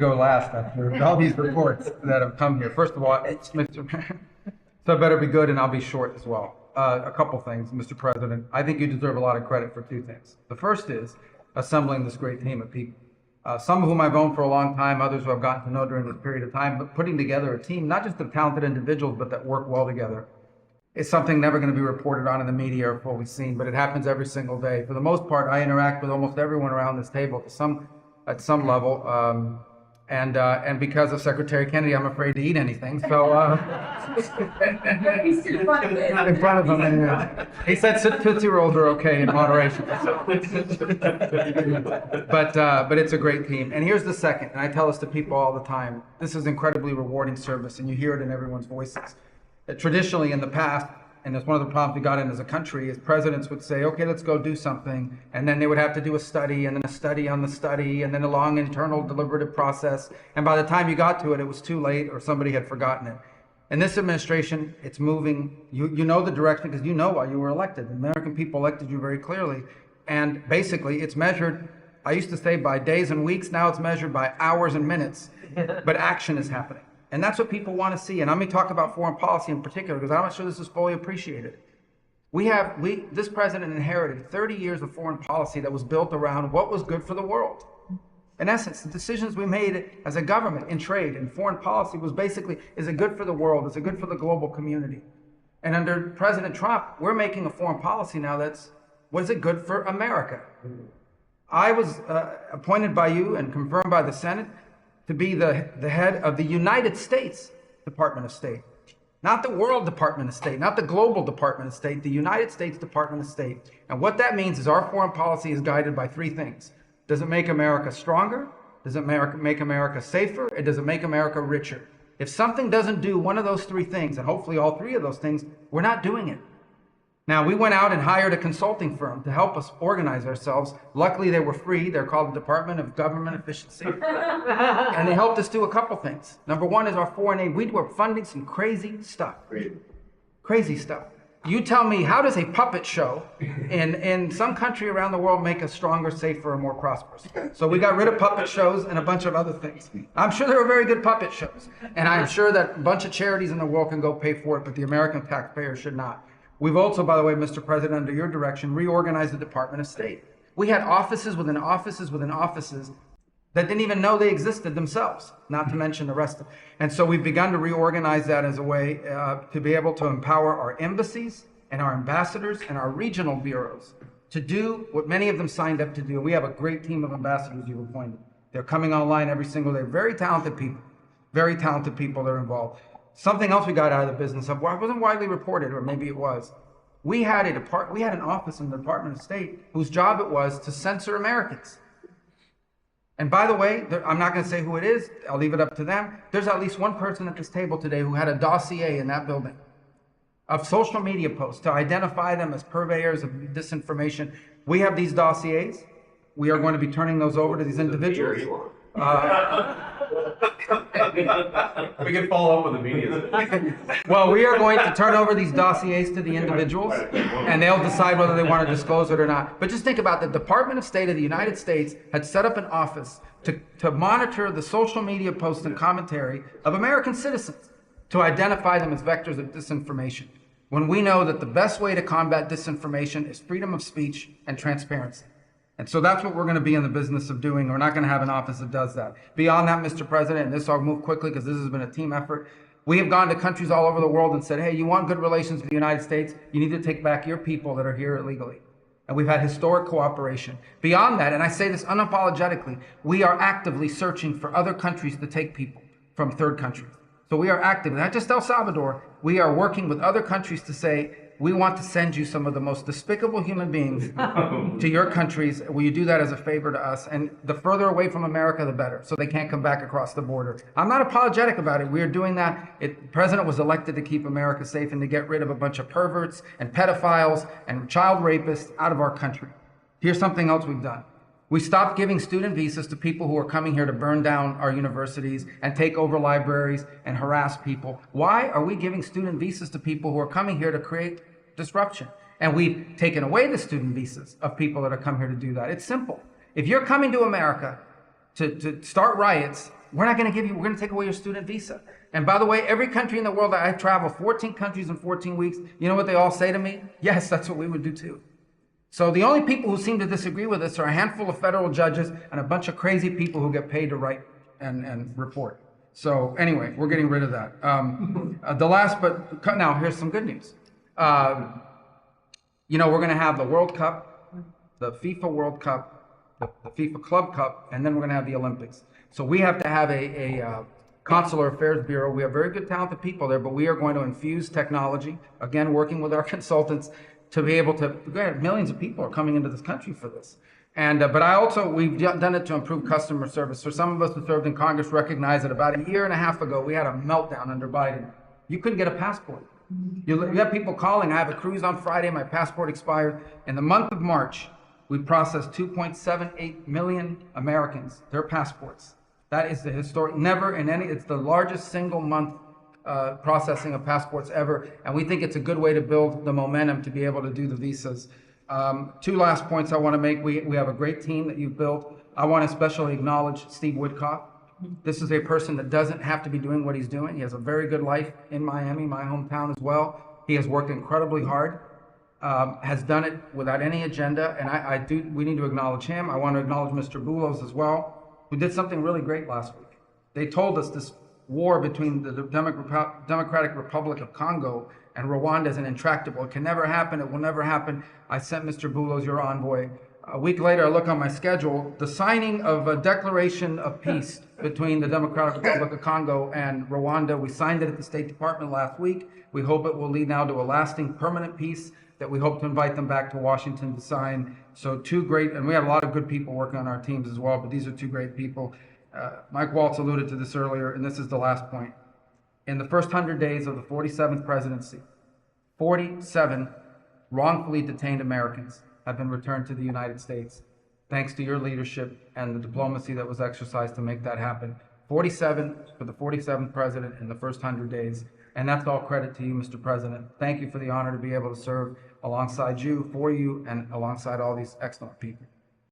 go last after all these reports that have come here. First of all, it's Mr. So I better be good, and I'll be short as well. A couple things, Mr. President. I think you deserve a lot of credit for two things. The first is assembling this great team of people. Some of whom I've known for a long time, others who I've gotten to know during this period of time, but putting together a team, not just of talented individuals, but that work well together, is something never going to be reported on in the media or fully seen, but it happens every single day. For the most part, I interact with almost everyone around this table at some level. And because of Secretary Kennedy, I'm afraid to eat anything. So in front of him, and, he said 50-year-olds are okay in moderation. But it's a great team. And here's the second, and I tell this to people all the time. This is incredibly rewarding service, and you hear it in everyone's voices. That traditionally in the past, and it's one of the problems we got in as a country, is presidents would say, okay, let's go do something. And then they would have to do a study, and then a study on the study, and then a long internal deliberative process. And by the time you got to it, it was too late, or somebody had forgotten it. In this administration, it's moving. You know the direction because you know why you were elected. The American people elected you very clearly. And basically, it's measured, I used to say by days and weeks. Now it's measured by hours and minutes. But action is happening. And that's what people want to see. And let me talk about foreign policy in particular, because I'm not sure this is fully appreciated. This president inherited 30 years of foreign policy that was built around what was good for the world. In essence, the decisions we made as a government in trade and foreign policy was basically, is it good for the world? Is it good for the global community? And under President Trump, we're making a foreign policy now was it good for America? I was appointed by you and confirmed by the Senate to be the head of the United States Department of State. Not the World Department of State, not the Global Department of State, the United States Department of State. And what that means is our foreign policy is guided by three things. Does it make America stronger? Does it make America safer? And does it make America richer? If something doesn't do one of those three things, and hopefully all three of those things, we're not doing it. Now, we went out and hired a consulting firm to help us organize ourselves. Luckily, they were free. They're called the Department of Government Efficiency. And they helped us do a couple things. Number one is our foreign aid. We were funding some crazy stuff. Crazy stuff. You tell me, how does a puppet show in some country around the world make us stronger, safer, and more prosperous? So we got rid of puppet shows and a bunch of other things. I'm sure there were very good puppet shows. And I'm sure that a bunch of charities in the world can go pay for it, but the American taxpayer should not. We've also, by the way, Mr. President, under your direction, reorganized the Department of State. We had offices within offices within offices that didn't even know they existed themselves, not to mention the rest of it. And so we've begun to reorganize that as a way to be able to empower our embassies and our ambassadors and our regional bureaus to do what many of them signed up to do. We have a great team of ambassadors you've appointed. They're coming online every single day. Very talented people that are involved. Something else we got out of the business of, well, it wasn't widely reported, or maybe it was. We had an office in the Department of State whose job it was to censor Americans. And by the way, I'm not going to say who it is. I'll leave it up to them. There's at least one person at this table today who had a dossier in that building of social media posts to identify them as purveyors of disinformation. We have these dossiers. We are going to be turning those over to these individuals. We can follow up with the media. Well, we are going to turn over these dossiers to the individuals, and they'll decide whether they want to disclose it or not. But just think about the Department of State of the United States had set up an office to monitor the social media posts and commentary of American citizens to identify them as vectors of disinformation, when we know that the best way to combat disinformation is freedom of speech and transparency. And so that's what we're going to be in the business of doing. We're not going to have an office that does that. Beyond that, Mr. President, and this I'll move quickly because this has been a team effort, we have gone to countries all over the world and said, hey, you want good relations with the United States? You need to take back your people that are here illegally. And we've had historic cooperation. Beyond that, and I say this unapologetically, we are actively searching for other countries to take people from third countries. So we are active, not just El Salvador, we are working with other countries to say, we want to send you some of the most despicable human beings to your countries. Will you do that as a favor to us? And the further away from America, the better, so they can't come back across the border. I'm not apologetic about it. We are doing that. The president was elected to keep America safe and to get rid of a bunch of perverts and pedophiles and child rapists out of our country. Here's something else we've done. We stopped giving student visas to people who are coming here to burn down our universities and take over libraries and harass people. Why are we giving student visas to people who are coming here to create disruption? And we've taken away the student visas of people that are come here to do that. It's simple. If you're coming to America to start riots we're not going to we're going to take away your student visa. And by the way, every country in the world that I travel, 14 countries in 14 weeks, you know what they all say to me? Yes, that's what we would do too. So the only people who seem to disagree with us are a handful of federal judges and a bunch of crazy people who get paid to write and report. So anyway, we're getting rid of that. Now here's some good news. We're going to have the World Cup, the FIFA World Cup, the FIFA Club Cup, and then we're going to have the Olympics. So we have to have a Consular Affairs Bureau. We have very good, talented people there, but we are going to infuse technology, again, working with our consultants to be able to, millions of people are coming into this country for this. But we've done it to improve customer service. For some of us who served in Congress recognize that about a year and a half ago, we had a meltdown under Biden. You couldn't get a passport. You have people calling, I have a cruise on Friday, my passport expired. In the month of March, we processed 2.78 million Americans, their passports. That is the historic, it's the largest single month processing of passports ever. And we think it's a good way to build the momentum to be able to do the visas. Two last points I want to make. We have a great team that you've built. I want to especially acknowledge Steve Woodcock. This is a person that doesn't have to be doing what he's doing. He has a very good life in Miami, my hometown as well. He has worked incredibly hard, has done it without any agenda, and we need to acknowledge him. I want to acknowledge Mr. Boulos as well, who did something really great last week. They told us this war between the Democratic Republic of Congo and Rwanda is intractable. It can never happen. It will never happen. I sent Mr. Boulos, your envoy. A week later, I look on my schedule, the signing of a declaration of peace between the Democratic Republic of Congo and Rwanda. We signed it at the State Department last week. We hope it will lead now to a lasting, permanent peace that we hope to invite them back to Washington to sign. So two great, and we have a lot of good people working on our teams as well, but these are two great people. Mike Waltz alluded to this earlier, and this is the last point. In the first 100 days of the 47th presidency, 47 wrongfully detained Americans have been returned to the United States, thanks to your leadership and the diplomacy that was exercised to make that happen. 47 for the 47th president in the first 100 days. And that's all credit to you, Mr. President. Thank you for the honor to be able to serve alongside you, for you, and alongside all these excellent people.